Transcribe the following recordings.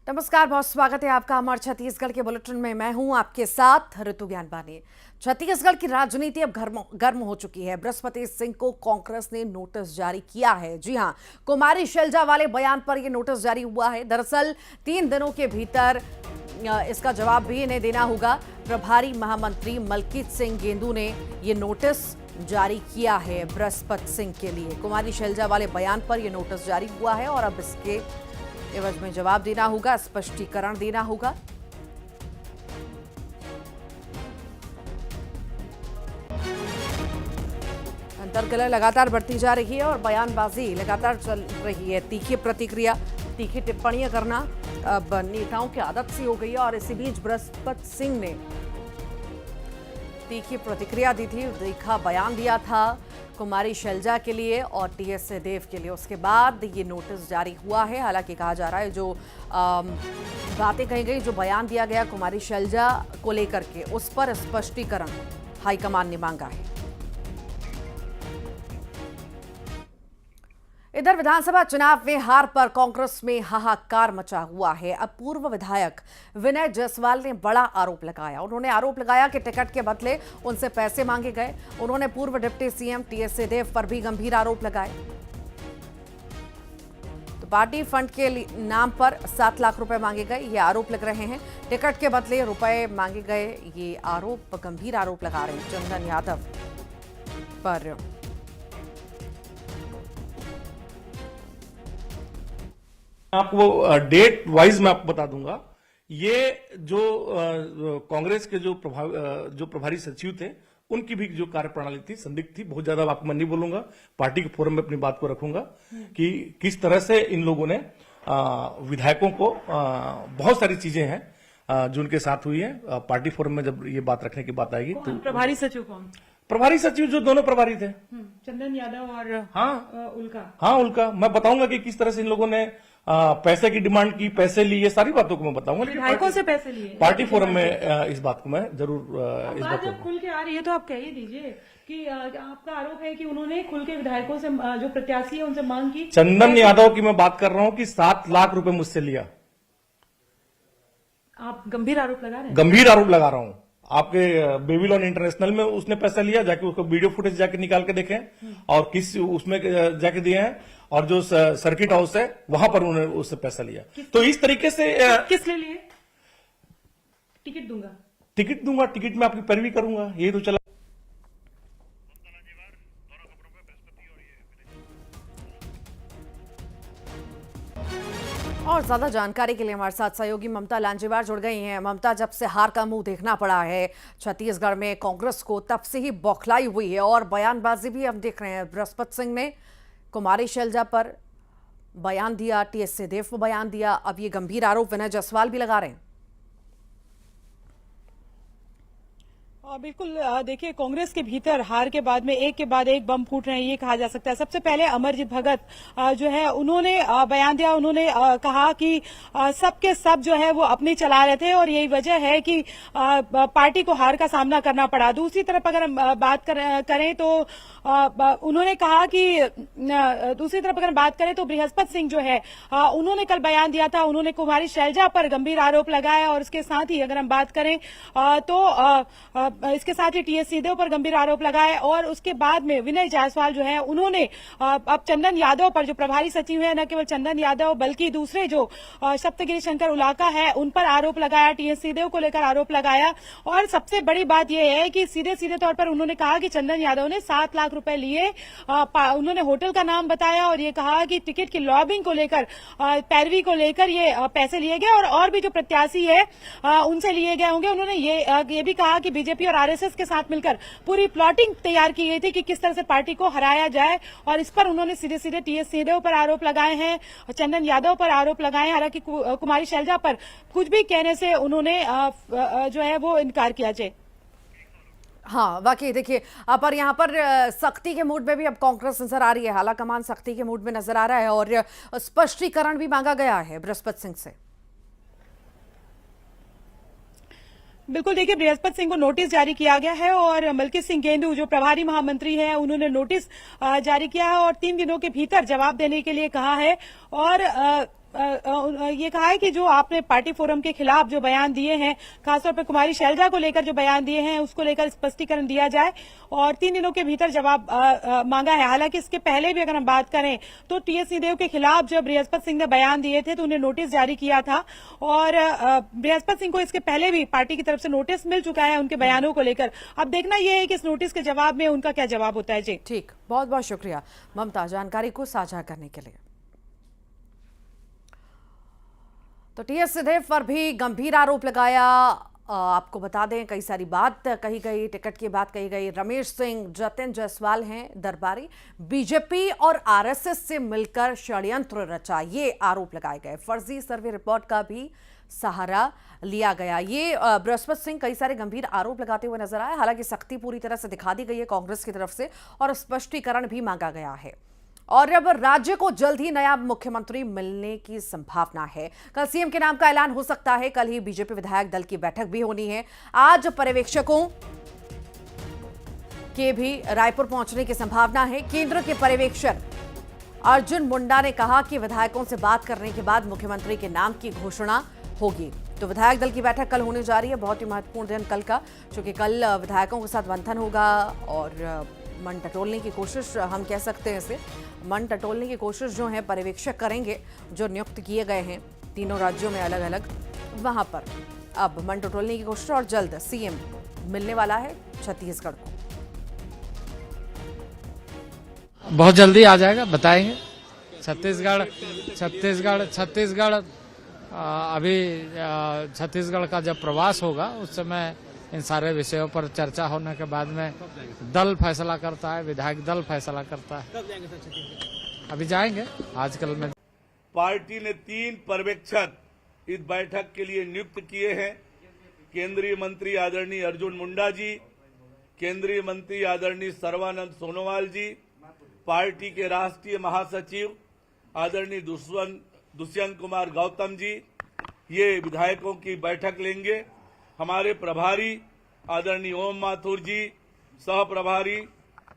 नमस्कार, बहुत स्वागत है आपका हमारे छत्तीसगढ़ के बुलेटिन में। मैं हूं आपके साथ ऋतु ज्ञानवानी। छत्तीसगढ़ की राजनीति अब गर्म हो चुकी है। बृहस्पति सिंह को कांग्रेस ने नोटिस जारी किया है। जी हां, कुमारी शैलजा वाले बयान पर यह नोटिस जारी हुआ है। दरअसल 3 दिनों के भीतर इसका जवाब भी इन्हें देना होगा। प्रभारी महामंत्री मलकीत सिंह गेंदू ने यह नोटिस जारी किया है बृहस्पति सिंह के लिए। कुमारी शैलजा वाले बयान पर यह नोटिस जारी हुआ है और अब इसके एवज में जवाब देना होगा, स्पष्टीकरण देना होगा। अंतर्कलह लगातार बढ़ती जा रही है और बयानबाजी लगातार चल रही है। तीखी प्रतिक्रिया, तीखी टिप्पणियां करना अब नेताओं की आदत सी हो गई है और इसी बीच बृहस्पति सिंह ने तीखी प्रतिक्रिया दी थी, तीखा बयान दिया था कुमारी शैलजा के लिए और टीएस सिंहदेव के लिए। उसके बाद ये नोटिस जारी हुआ है। हालांकि कहा जा रहा है जो बातें कही गई, जो बयान दिया गया कुमारी शैलजा को लेकर के, उस पर स्पष्टीकरण हाईकमान ने मांगा है। इधर विधानसभा चुनाव में हार पर कांग्रेस में हाहाकार मचा हुआ है। अब पूर्व विधायक विनय जायसवाल ने बड़ा आरोप लगाया। उन्होंने आरोप लगाया कि टिकट के बदले उनसे पैसे मांगे गए। उन्होंने पूर्व डिप्टी सीएम टीएस सिंहदेव पर भी गंभीर आरोप लगाए। तो पार्टी फंड के नाम पर 7 लाख रुपए मांगे गए, ये आरोप लग रहे हैं। टिकट के बदले रुपए मांगे गए, ये आरोप, गंभीर आरोप लगा रहे हैं चंदन यादव पर। आपको डेट वाइज मैं आपको बता दूंगा। ये जो कांग्रेस के जो प्रभारी सचिव थे, उनकी भी जो कार्यप्रणाली थी संदिग्ध थी। बहुत ज्यादा आपको मैं नहीं बोलूंगा, पार्टी के फोरम में अपनी बात को रखूंगा कि किस तरह से इन लोगों ने विधायकों को बहुत सारी चीजें हैं जो उनके साथ हुई है। पार्टी फोरम में जब ये बात रखने की बात आएगी तो प्रभारी सचिव कौन? प्रभारी सचिव जो दोनों प्रभारी थे, चंदन यादव और उल्का। हाँ, उल्का। मैं बताऊंगा कि किस तरह से इन लोगों ने पैसे की डिमांड की, पैसे लिए, ये सारी बातों को मैं बताऊंगा। विधायकों से पैसे लिए पार्टी फोरम में इस बात को मैं जरूर इस बात जब खुल के आ रही है तो आप कह ही दीजिए कि आपका आरोप है कि उन्होंने खुल के विधायकों से, जो प्रत्याशी है, उनसे मांग की। चंदन यादव की मैं बात कर रहा हूं कि 7 लाख रुपए मुझसे लिया। आप गंभीर आरोप लगा रहे हैं? गंभीर आरोप लगा रहा हूं। आपके बेबीलोन इंटरनेशनल में उसने पैसा लिया, जाके उसको वीडियो फुटेज जाके निकाल के देखें और किस उसमें जाके दिए हैं, और जो सर्किट हाउस है वहां पर उन्होंने उससे पैसा लिया। तो इस तरीके से किस लिए? टिकट दूंगा, टिकट दूंगा, टिकट में आपकी पैरवी करूंगा, ये तो चला। और ज्यादा जानकारी के लिए हमारे साथ सहयोगी ममता लांजेवार जुड़ गई हैं। ममता, जब से हार का मुंह देखना पड़ा है छत्तीसगढ़ में कांग्रेस को, तब से ही बौखलाई हुई है और बयानबाजी भी हम देख रहे हैं। बृहस्पति सिंह ने कुमारी शैलजा पर बयान दिया, टीएस सिंहदेव पर बयान दिया, अब ये गंभीर आरोप विनय जायसवाल भी लगा रहे हैं। बिल्कुल, देखिए, कांग्रेस के भीतर हार के बाद में एक के बाद एक बम फूट रहे हैं, ये कहा जा सकता है। सबसे पहले अमरजीत भगत जो है, उन्होंने बयान दिया। उन्होंने कहा कि सबके सब जो है वो अपनी चला रहे थे और यही वजह है कि पार्टी को हार का सामना करना पड़ा। दूसरी तरफ अगर हम बात करें तो उन्होंने कहा कि दूसरी तरफ अगर बात करें तो बृहस्पति सिंह जो है, उन्होंने कल बयान दिया था। उन्होंने कुमारी शैलजा पर गंभीर आरोप लगाया और इसके साथ ही अगर हम बात करें तो इसके साथ ही टीएस सिंहदेव पर गंभीर आरोप लगाए। और उसके बाद में विनय जायसवाल जो है, उन्होंने अब चंदन यादव पर, जो प्रभारी सचिव है, न केवल चंदन यादव बल्कि दूसरे जो सप्तगिरी शंकर उलाका है, उन पर आरोप लगाया, टीएस सिंहदेव को लेकर आरोप लगाया। और सबसे बड़ी बात यह है कि सीधे तौर पर उन्होंने कहा कि चंदन यादव ने 7 लाख रुपए लिए। उन्होंने होटल का नाम बताया और ये कहा कि टिकट की लॉबिंग को लेकर, पैरवी को लेकर ये पैसे लिए गए और भी जो प्रत्याशी है उनसे लिए गए होंगे। उन्होंने ये भी कहा कि बीजेपी और आरएसएस के साथ मिलकर पूरी प्लॉटिंग तैयार की गई थी कि किस तरह से पार्टी को हराया जाए। और इस पर उन्होंने सीधे टीएस सिंहदेव पर आरोप लगाए हैं और चंदन यादव पर आरोप लगाए हैं। हालांकि कुमारी शैलजा पर कुछ भी कहने से उन्होंने जो है वो इनकार किया। जाए हाँ, वाकई देखिए, पर यहाँ पर सख्ती के मूड में भी अब कांग्रेस नजर आ रही है। हालाकमान सख्ती के मूड में नजर आ रहा है और स्पष्टीकरण भी मांगा गया है बृहस्पति सिंह से। बिल्कुल, देखिए, बृहस्पति सिंह को नोटिस जारी किया गया है और मलकीत सिंह गेंदू जो प्रभारी महामंत्री हैं, उन्होंने नोटिस जारी किया है और 3 दिनों के भीतर जवाब देने के लिए कहा है। और ये कहा है कि जो आपने पार्टी फोरम के खिलाफ जो बयान दिए हैं, खासतौर पर कुमारी शैलजा को लेकर जो बयान दिए हैं, उसको लेकर स्पष्टीकरण दिया जाए और 3 दिनों के भीतर जवाब मांगा है। हालांकि इसके पहले भी अगर हम बात करें तो टीएस सिंहदेव के खिलाफ जब बृहस्पति सिंह ने बयान दिए थे तो उन्हें नोटिस जारी किया था और बृहस्पति सिंह को इसके पहले भी पार्टी की तरफ से नोटिस मिल चुका है उनके बयानों को लेकर। अब देखना यह है कि इस नोटिस के जवाब में उनका क्या जवाब होता है। जी ठीक, बहुत बहुत शुक्रिया ममता जानकारी को साझा करने के लिए। तो टीएस सिंहदेव पर भी गंभीर आरोप लगाया। आपको बता दें कई सारी बात कही गई, टिकट की बात कही गई। रमेश सिंह, जतिन जायसवाल हैं दरबारी, बीजेपी और आरएसएस से मिलकर षड्यंत्र रचा, ये आरोप लगाए गए। फर्जी सर्वे रिपोर्ट का भी सहारा लिया गया। ये बृहस्पति सिंह कई सारे गंभीर आरोप लगाते हुए नजर आए। हालांकि सख्ती पूरी तरह से दिखा दी गई है कांग्रेस की तरफ से और स्पष्टीकरण भी मांगा गया है। और अब राज्य को जल्द ही नया मुख्यमंत्री मिलने की संभावना है। कल सीएम के नाम का ऐलान हो सकता है। कल ही बीजेपी विधायक दल की बैठक भी होनी है। आज पर्यवेक्षकों के भी रायपुर पहुंचने की संभावना है। केंद्र के पर्यवेक्षक अर्जुन मुंडा ने कहा कि विधायकों से बात करने के बाद मुख्यमंत्री के नाम की घोषणा होगी। तो विधायक दल की बैठक कल होने जा रही है। बहुत ही महत्वपूर्ण दिन कल का, क्योंकि कल विधायकों के साथ मंथन होगा और मन टटोलने की कोशिश, हम कह सकते हैं इसे, मन टटोलने की कोशिश जो है पर्यवेक्षक करेंगे जो नियुक्त किए गए हैं तीनों राज्यों में अलग अलग। वहां पर अब मन टटोलने की कोशिश और जल्द सीएम मिलने वाला है छत्तीसगढ़ को। बहुत जल्दी आ जाएगा, बताएंगे। छत्तीसगढ़ अभी छत्तीसगढ़ का जब प्रवास होगा उस समय इन सारे विषयों पर चर्चा होने के बाद में दल फैसला करता है, विधायक दल फैसला करता है। अभी जाएंगे आजकल में। पार्टी ने 3 पर्यवेक्षक इस बैठक के लिए नियुक्त किए हैं। केंद्रीय मंत्री आदरणीय अर्जुन मुंडा जी, केंद्रीय मंत्री आदरणीय सर्बानंद सोनोवाल जी, पार्टी के राष्ट्रीय महासचिव आदरणीय दुष्यंत कुमार गौतम जी, ये विधायकों की बैठक लेंगे। हमारे प्रभारी आदरणीय ओम माथुर जी, सह प्रभारी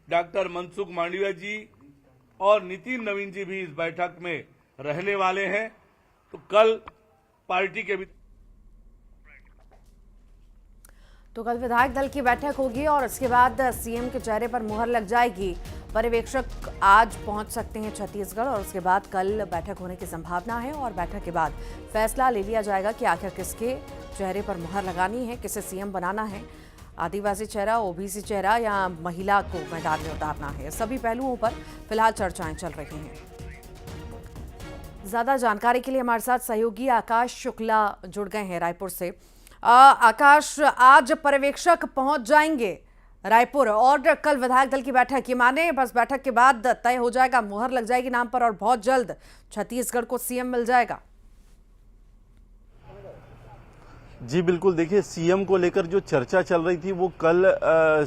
डॉक्टर मनसुख मांडविया जी और नितिन नवीन जी भी इस बैठक में रहने वाले हैं। तो कल पार्टी के कल विधायक दल की बैठक होगी और उसके बाद सीएम के चेहरे पर मुहर लग जाएगी। पर्यवेक्षक आज पहुंच सकते हैं छत्तीसगढ़ और उसके बाद कल बैठक होने की संभावना है और बैठक के बाद फैसला ले लिया जाएगा कि आखिर किसके चेहरे पर मुहर लगानी है, किसे सीएम बनाना है, आदिवासी चेहरा, ओबीसी चेहरा या महिला को मैदान में उतारना है। सभी पहलुओं पर फिलहाल चर्चाएं चल रही हैं। ज्यादा जानकारी के लिए हमारे साथ सहयोगी आकाश शुक्ला जुड़ गए हैं रायपुर से। आकाश, आज पर्यवेक्षक पहुंच जाएंगे रायपुर और कल विधायक दल की बैठक, ये माने बस बैठक के बाद तय हो जाएगा, मुहर लग जाएगी नाम पर और बहुत जल्द छत्तीसगढ़ को सीएम मिल जाएगा। जी बिल्कुल, देखिए सीएम को लेकर जो चर्चा चल रही थी वो कल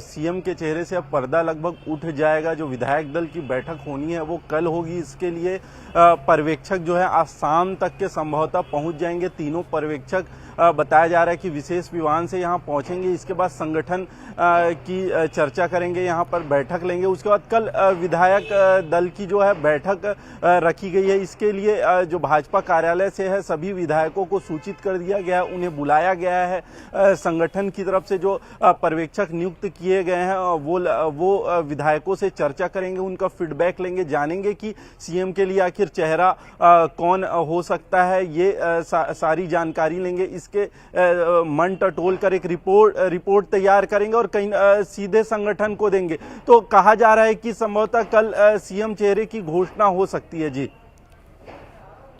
सीएम के चेहरे से अब पर्दा लगभग उठ जाएगा। जो विधायक दल की बैठक होनी है वो कल होगी। इसके लिए पर्यवेक्षक जो है आज शाम तक के संभवतः पहुंच जाएंगे। तीनों पर्यवेक्षक बताया जा रहा है कि विशेष विमान से यहाँ पहुंचेंगे। इसके बाद संगठन की चर्चा करेंगे, यहाँ पर बैठक लेंगे। उसके बाद कल विधायक दल की जो है बैठक रखी गई है। इसके लिए जो भाजपा कार्यालय से है सभी विधायकों को सूचित कर दिया गया है, उन्हें बुलाया गया है। संगठन की तरफ से जो पर्यवेक्षक नियुक्त किए गए हैं वो विधायकों से चर्चा करेंगे, उनका फीडबैक लेंगे, जानेंगे कि सीएम के लिए आखिर चेहरा कौन हो सकता है। ये सारी जानकारी लेंगे। इसके मन टटोल कर एक रिपोर्ट तैयार करेंगे और कहीं सीधे संगठन को देंगे। तो कहा जा रहा है कि संभवतः कल सीएम चेहरे की घोषणा हो सकती है।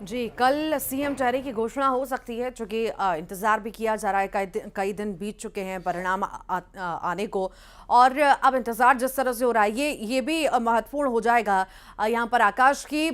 जी, कल सीएम चेहरे की घोषणा हो सकती है, क्योंकि इंतजार भी किया जा रहा है। कई दिन बीत चुके हैं परिणाम आने को और अब इंतजार जिस तरह से हो रहा है ये भी महत्वपूर्ण हो जाएगा। यहाँ पर आकाश की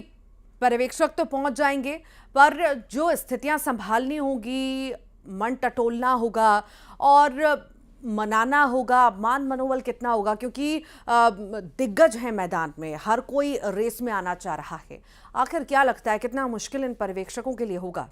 पर्यवेक्षक तो पहुंच जाएंगे पर जो स्थितियां संभालनी होगी, मन टटोलना होगा और मनाना होगा, मान मनोबल कितना होगा, क्योंकि दिग्गज है मैदान में, हर कोई रेस में आना चाह रहा है। आखिर क्या लगता है कितना मुश्किल इन पर्यवेक्षकों के लिए होगा?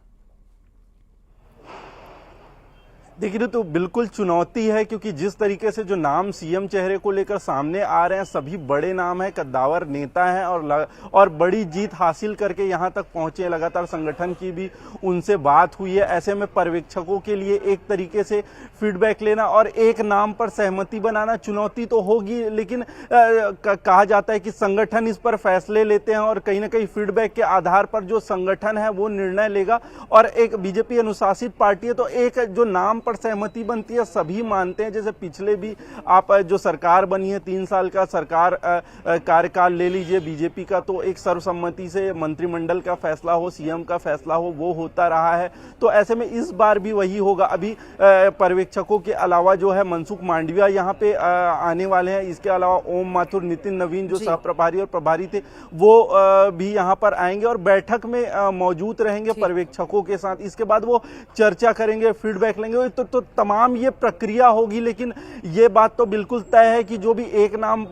देखिए तो बिल्कुल चुनौती है, क्योंकि जिस तरीके से जो नाम सीएम चेहरे को लेकर सामने आ रहे हैं सभी बड़े नाम हैं, कद्दावर नेता हैं और बड़ी जीत हासिल करके यहां तक पहुंचे हैं। लगातार संगठन की भी उनसे बात हुई है। ऐसे में पर्यवेक्षकों के लिए एक तरीके से फीडबैक लेना और एक नाम पर सहमति बनाना चुनौती तो होगी, लेकिन कहा जाता है कि संगठन इस पर फैसले लेते हैं और कहीं ना कहीं फीडबैक के आधार पर जो संगठन है वो निर्णय लेगा। और एक बीजेपी अनुशासित पार्टी है तो एक जो नाम पर सहमति बनती है सभी मानते हैं। जैसे पिछले भी आप जो सरकार बनी है 3 साल का सरकार कार्यकाल ले लीजिए बीजेपी का, तो एक सर्वसम्मति से मंत्रिमंडल का फैसला हो, सीएम का फैसला हो, वो होता रहा है। तो ऐसे में इस बार भी वही होगा। अभी पर्यवेक्षकों के अलावा जो है मनसुख मांडविया यहाँ पे आने वाले हैं। इसके अलावा ओम माथुर, नितिन नवीन जो सह प्रभारी और प्रभारी थे वो भी यहाँ पर आएंगे और बैठक में मौजूद रहेंगे पर्यवेक्षकों के साथ। इसके बाद वो चर्चा करेंगे, फीडबैक लेंगे। तो तमाम ये प्रक्रिया होगी, लेकिन ये बात तो बिल्कुल तय है कि जो भी एक नाम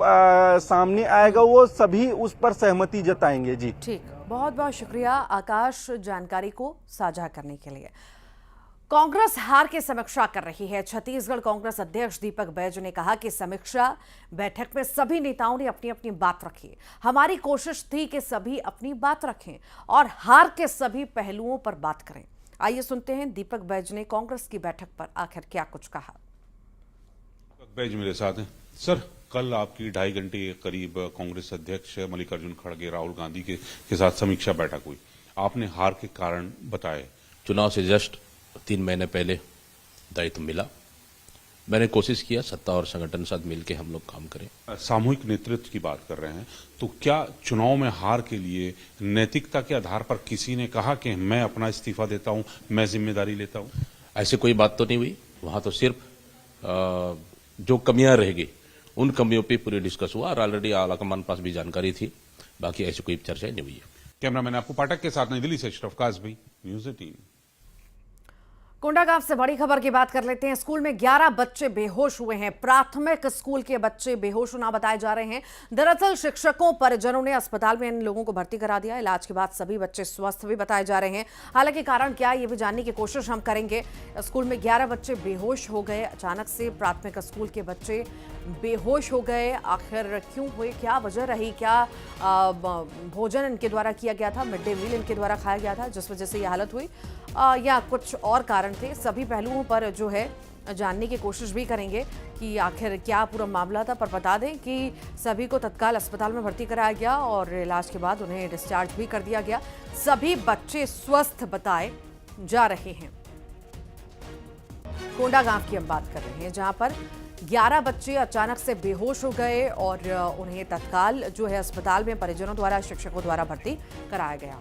सामने आएगा वो सभी उस पर सहमति जताएंगे। जी ठीक, बहुत बहुत शुक्रिया आकाश जानकारी को साझा करने के लिए। कांग्रेस हार की समीक्षा कर रही है। छत्तीसगढ़ कांग्रेस अध्यक्ष दीपक बैज ने कहा कि समीक्षा बैठक में सभी नेताओं ने अपनी अपनी बात रखी। हमारी कोशिश थी कि सभी अपनी बात रखें और हार के सभी पहलुओं पर बात करें। आइए सुनते हैं दीपक बैज ने कांग्रेस की बैठक पर आखिर क्या कुछ कहा। दीपक बैज मेरे साथ हैं। सर, कल आपकी 2.5 घंटे के करीब कांग्रेस अध्यक्ष मल्लिकार्जुन खड़गे, राहुल गांधी के साथ समीक्षा बैठक हुई। आपने हार के कारण बताए। चुनाव से जस्ट 3 महीने पहले दायित्व मिला। मैंने कोशिश किया सत्ता और संगठन साथ मिलकर हम लोग काम करें। सामूहिक नेतृत्व की बात कर रहे हैं, तो क्या चुनाव में हार के लिए नैतिकता के आधार पर किसी ने कहा कि मैं अपना इस्तीफा देता हूं, मैं जिम्मेदारी लेता हूं? ऐसे कोई बात तो नहीं हुई। वहां तो सिर्फ जो कमियां रहेगी उन कमियों पे पूरी डिस्कस हुआ और ऑलरेडी आलाकमान पास भी जानकारी थी। बाकी ऐसी कोई चर्चा नहीं हुई है। कैमरामैन आपको पाठक के साथ नई दिल्ली से अशरफ काज़मी, न्यूज़ 18। कोंडागांव से बड़ी खबर की बात कर लेते हैं। स्कूल में 11 बच्चे बेहोश हुए हैं। प्राथमिक स्कूल के बच्चे बेहोश होना बताए जा रहे हैं। दरअसल शिक्षकों परिजनों ने अस्पताल में इन लोगों को भर्ती करा दिया। इलाज के बाद सभी बच्चे स्वस्थ भी बताए जा रहे हैं। हालांकि कारण क्या है ये भी जानने की कोशिश हम करेंगे। स्कूल में 11 बच्चे बेहोश हो गए। अचानक से प्राथमिक स्कूल के बच्चे बेहोश हो गए। आखिर क्यों हुए, क्या वजह रही, क्या भोजन इनके द्वारा किया गया था, मिड डे मील इनके द्वारा खाया गया था जिस वजह से यह हालत हुई, या कुछ और कारण थे। सभी पहलुओं पर जो है जानने की कोशिश भी करेंगे कि आखिर क्या पूरा मामला था। पर बता दें कि सभी को तत्काल अस्पताल में भर्ती कराया गया और इलाज के बाद उन्हें डिस्चार्ज भी कर दिया गया। सभी बच्चे स्वस्थ बताए जा रहे हैं। कोंडागांव की हम बात कर रहे हैं जहां पर 11 बच्चे अचानक से बेहोश हो गए और उन्हें तत्काल जो है अस्पताल में परिजनों द्वारा, शिक्षकों द्वारा भर्ती कराया गया।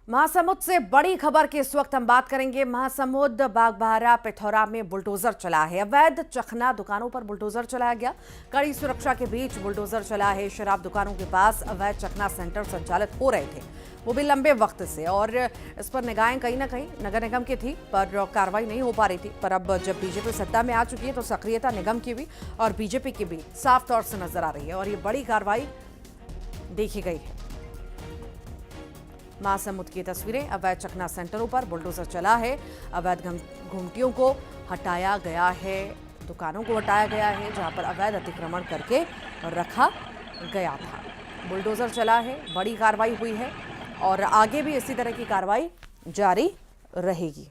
महासमुंद से बड़ी खबर की इस वक्त हम बात करेंगे। महासमुंद बागबाहरा पिथौरा में बुलडोजर चला है। अवैध चखना दुकानों पर बुलडोजर चलाया गया। कड़ी सुरक्षा के बीच बुलडोजर चला है। शराब दुकानों के पास अवैध चखना सेंटर संचालित हो रहे थे, वो भी लंबे वक्त से, और इस पर निगाहें कहीं ना कहीं नगर निगम की थी पर कार्रवाई नहीं हो पा रही थी। पर अब जब बीजेपी सत्ता में आ चुकी है तो सक्रियता निगम की भी और बीजेपी की भी साफ तौर से नजर आ रही है और ये बड़ी कार्रवाई देखी गई है। महासमुंद की तस्वीरें। अवैध चखना सेंटरों पर बुलडोजर चला है। अवैध घुमटियों को हटाया गया है, दुकानों को हटाया गया है जहां पर अवैध अतिक्रमण करके रखा गया था। बुलडोजर चला है, बड़ी कार्रवाई हुई है और आगे भी इसी तरह की कार्रवाई जारी रहेगी।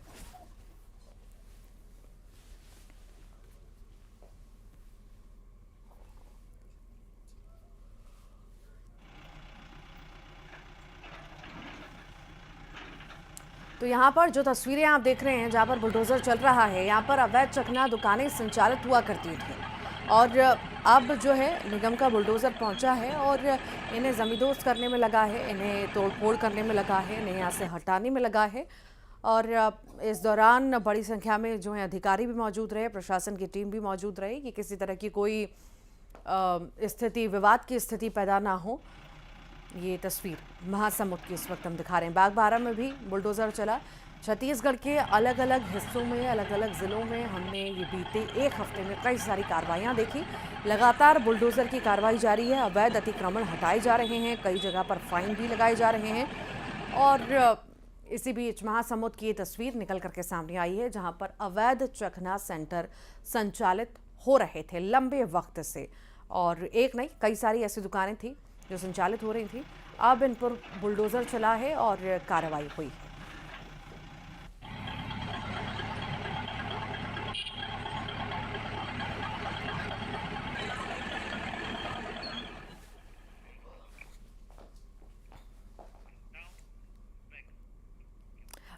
तो यहाँ पर जो तस्वीरें आप देख रहे हैं जहाँ पर बुलडोजर चल रहा है, यहाँ पर अवैध चखना दुकानें संचालित हुआ करती थी और अब जो है निगम का बुलडोजर पहुँचा है और इन्हें जमींदोज करने में लगा है, इन्हें तोड़फोड़ करने में लगा है, इन्हें यहाँ से हटाने में लगा है। और इस दौरान बड़ी संख्या में जो है अधिकारी भी मौजूद रहे, प्रशासन की टीम भी मौजूद रही कि किसी तरह की कोई स्थिति, विवाद की स्थिति पैदा ना हो। ये तस्वीर महासमुंद की इस वक्त हम दिखा रहे हैं। बागबाहरा में भी बुलडोजर चला। छत्तीसगढ़ के अलग अलग हिस्सों में, अलग अलग ज़िलों में हमने ये बीते एक हफ्ते में कई सारी कार्रवाइयाँ देखी। लगातार बुलडोजर की कार्रवाई जारी है। अवैध अतिक्रमण हटाए जा रहे हैं, कई जगह पर फाइन भी लगाए जा रहे हैं और इसी बीच महासमुंद की ये तस्वीर निकल करके सामने आई है, जहां पर अवैध चखना सेंटर संचालित हो रहे थे लंबे वक्त से, और एक नहीं कई सारी ऐसी दुकानें थी जो संचालित हो रही थी। अब इन पर बुलडोजर चला है और कार्रवाई हुई है।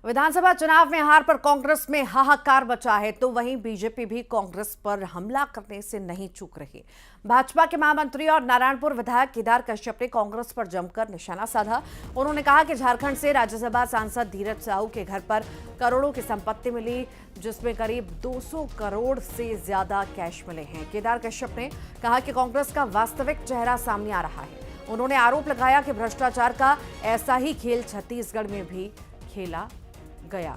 विधानसभा चुनाव में हार पर कांग्रेस में हाहाकार मचा है, तो वहीं बीजेपी भी कांग्रेस पर हमला करने से नहीं चूक रही। भाजपा के महामंत्री और नारायणपुर विधायक केदार कश्यप ने कांग्रेस पर जमकर निशाना साधा। उन्होंने कहा कि झारखंड से राज्यसभा सांसद धीरज साहू के घर पर करोड़ों की संपत्ति मिली, जिसमें करीब 200 करोड़ से ज्यादा कैश मिले हैं। केदार कश्यप ने कहा कि कांग्रेस का वास्तविक चेहरा सामने आ रहा है। उन्होंने आरोप लगाया कि भ्रष्टाचार का ऐसा ही खेल छत्तीसगढ़ में भी खेला गया।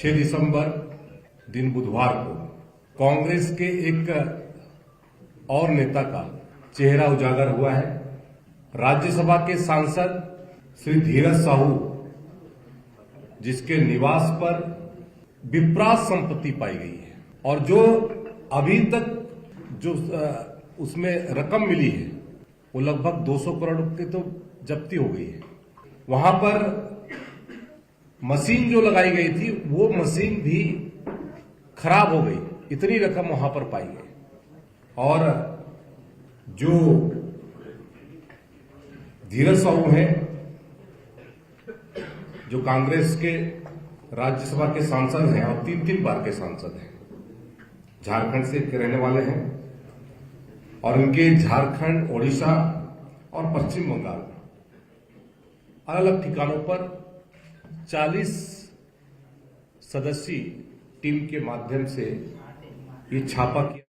दिसंबर दिन बुधवार को कांग्रेस के एक और नेता का चेहरा उजागर हुआ है। राज्यसभा के सांसद श्री धीरज साहू, जिसके निवास पर विपराध संपत्ति पाई गई है और जो अभी तक जो उसमें रकम मिली है वो लगभग 200 करोड़ की तो जब्ती हो गई है। वहां पर मशीन जो लगाई गई थी वो मशीन भी खराब हो गई, इतनी रकम वहां पर पाई गई। और जो धीरज साहू हैं, जो कांग्रेस के राज्यसभा के सांसद हैं और 3 बार के सांसद हैं, झारखंड से रहने वाले हैं और उनके झारखंड, ओडिशा और पश्चिम बंगाल अलग अलग ठिकानों पर 40 सदस्यीय टीम के माध्यम से ये छापा किया।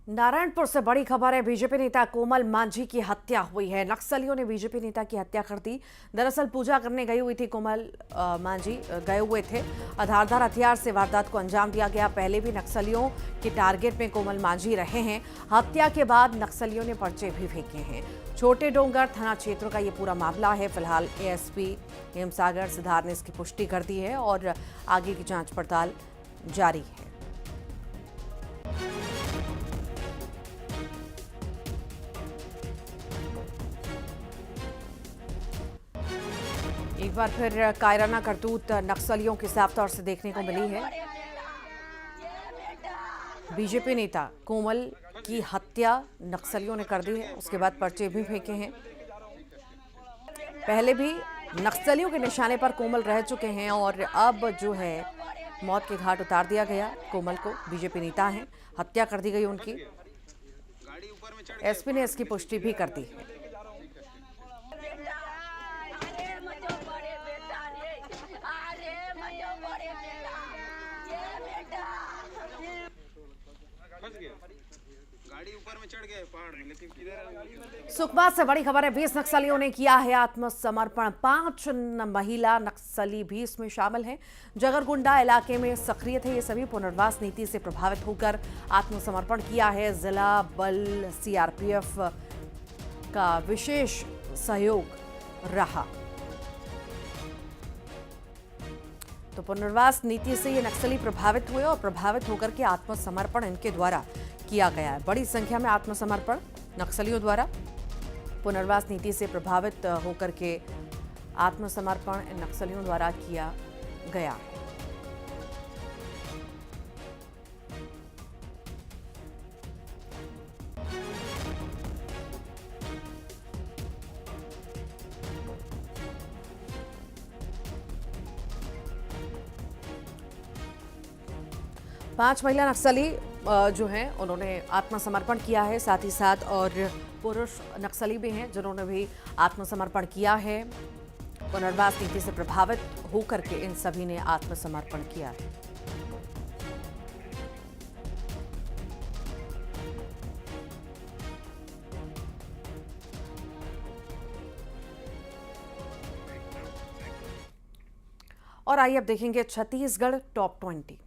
नारायणपुर से बड़ी खबर है, बीजेपी नेता कोमल मांझी की हत्या हुई है। नक्सलियों ने बीजेपी नेता की हत्या कर दी। दरअसल पूजा करने गई हुई थी कोमल मांझी, गए हुए थे। धारदार हथियार से वारदात को अंजाम दिया गया। पहले भी नक्सलियों के टारगेट में कोमल मांझी रहे हैं। हत्या के बाद नक्सलियों ने पर्चे भी फेंके हैं। छोटे डोंगर थाना क्षेत्र का ये पूरा मामला है। फिलहाल एएसपी हेमसागर सिद्धार्थ ने इसकी पुष्टि कर दी है और आगे की जांच पड़ताल जारी है। एक बार फिर कायराना करतूत नक्सलियों के साफ तौर से देखने को मिली है। बीजेपी नेता कोमल की हत्या नक्सलियों ने कर दी है, उसके बाद पर्चे भी फेंके हैं। पहले भी नक्सलियों के निशाने पर कोमल रह चुके हैं और अब जो है मौत के घाट उतार दिया गया कोमल को। बीजेपी नेता हैं, हत्या कर दी गई उनकी। एसपी ने इसकी पुष्टि भी कर दी है। सुकमा से बड़ी खबर है, 20 नक्सलियों ने किया है आत्मसमर्पण। 5 महिला नक्सली भी इसमें शामिल हैं। जगरगुंडा इलाके में सक्रिय थे ये सभी। पुनर्वास नीति से प्रभावित होकर आत्मसमर्पण किया है। जिला बल सीआरपीएफ का विशेष सहयोग रहा। तो पुनर्वास नीति से ये नक्सली प्रभावित हुए और प्रभावित होकर के आत्मसमर्पण इनके द्वारा किया गया है। बड़ी संख्या में आत्मसमर्पण नक्सलियों द्वारा पुनर्वास नीति से प्रभावित होकर के आत्मसमर्पण नक्सलियों द्वारा किया गया है। पांच महिला नक्सली जो हैं उन्होंने आत्मसमर्पण किया है, साथ ही साथ और पुरुष नक्सली भी हैं जिन्होंने भी आत्मसमर्पण किया है। पुनर्वास नीति से प्रभावित होकर के इन सभी ने आत्मसमर्पण किया है। और आइए अब देखेंगे छत्तीसगढ़ टॉप 20।